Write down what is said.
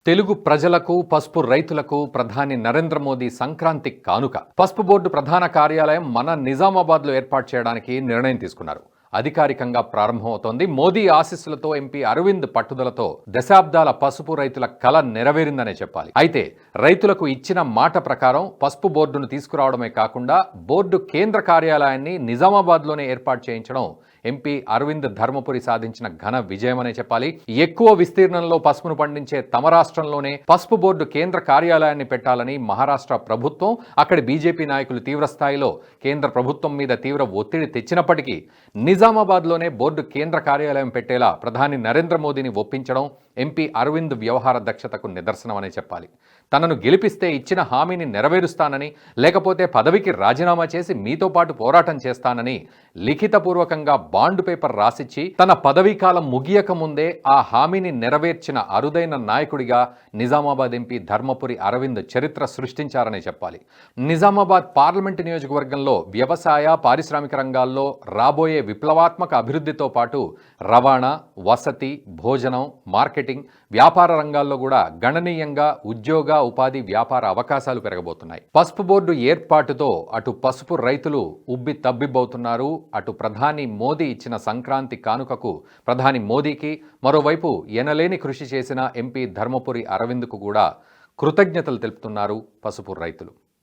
తెలుగు ప్రజలకు పసుపు రైతులకు ప్రధాని నరేంద్ర మోదీ సంక్రాంతి కానుక. పసుపు బోర్డు ప్రధాన కార్యాలయం మన నిజామాబాద్లో ఏర్పాటు చేయడానికి నిర్ణయం తీసుకున్నారు. అధికారికంగా ప్రారంభమవుతోంది. మోదీ ఆశీస్సులతో ఎంపీ అరవింద్ పట్టుదలతో దశాబ్దాల పసుపు రైతుల కల నెరవేరిందనే చెప్పాలి. అయితే రైతులకు ఇచ్చిన మాట ప్రకారం పసుపు బోర్డును తీసుకురావడమే కాకుండా బోర్డు కేంద్ర కార్యాలయాన్ని నిజామాబాద్లోనే ఏర్పాటు చేయించడం ఎంపీ అరవింద్ ధర్మపురి సాధించిన ఘన విజయమనే చెప్పాలి. ఎక్కువ విస్తీర్ణంలో పసుపును పండించే తమ రాష్ట్రంలోనే పసుపు బోర్డు కేంద్ర కార్యాలయాన్ని పెట్టాలని మహారాష్ట్ర ప్రభుత్వం, అక్కడి బీజేపీ నాయకులు తీవ్ర స్థాయిలో కేంద్ర ప్రభుత్వం మీద తీవ్ర ఒత్తిడి తెచ్చినప్పటికీ నిజామాబాద్లోనే బోర్డు కేంద్ర కార్యాలయం పెట్టేలా ప్రధాని నరేంద్ర మోదీని ఒప్పించడం ఎంపీ అరవింద్ వ్యవహార దక్షతకు నిదర్శనమనే చెప్పాలి. తనను గెలిపిస్తే ఇచ్చిన హామీని నెరవేరుస్తానని, లేకపోతే పదవికి రాజీనామా చేసి మీతో పాటు పోరాటం చేస్తానని లిఖితపూర్వకంగా బాండ్ పేపర్ రాసిచ్చి తన పదవీకాలం ముగియక ముందే ఆ హామీని నెరవేర్చిన అరుదైన నాయకుడిగా నిజామాబాద్ ఎంపీ ధర్మపురి అరవింద్ చరిత్ర సృష్టించారనే చెప్పాలి. నిజామాబాద్ పార్లమెంటు నియోజకవర్గంలో వ్యవసాయ, పారిశ్రామిక రంగాల్లో రాబోయే విప్లవాత్మక అభివృద్ధితో పాటు రవాణా, వసతి, భోజనం, మార్కెటింగ్, వ్యాపార రంగాల్లో కూడా గణనీయంగా ఉద్యోగ, ఉపాధి, వ్యాపార అవకాశాలు పెరగబోతున్నాయి. పసుపు బోర్డు ఏర్పాటుతో అటు పసుపు రైతులు ఉబ్బి తబ్బిబ్బవుతున్నారు. అటు ప్రధాని మోదీ ఇచ్చిన సంక్రాంతి కానుకకు ప్రధాని మోదీకి, మరోవైపు ఎనలేని కృషి చేసిన ఎంపీ ధర్మపురి అరవింద్కు కూడా కృతజ్ఞతలు తెలుపుతున్నారు పసుపు రైతులు.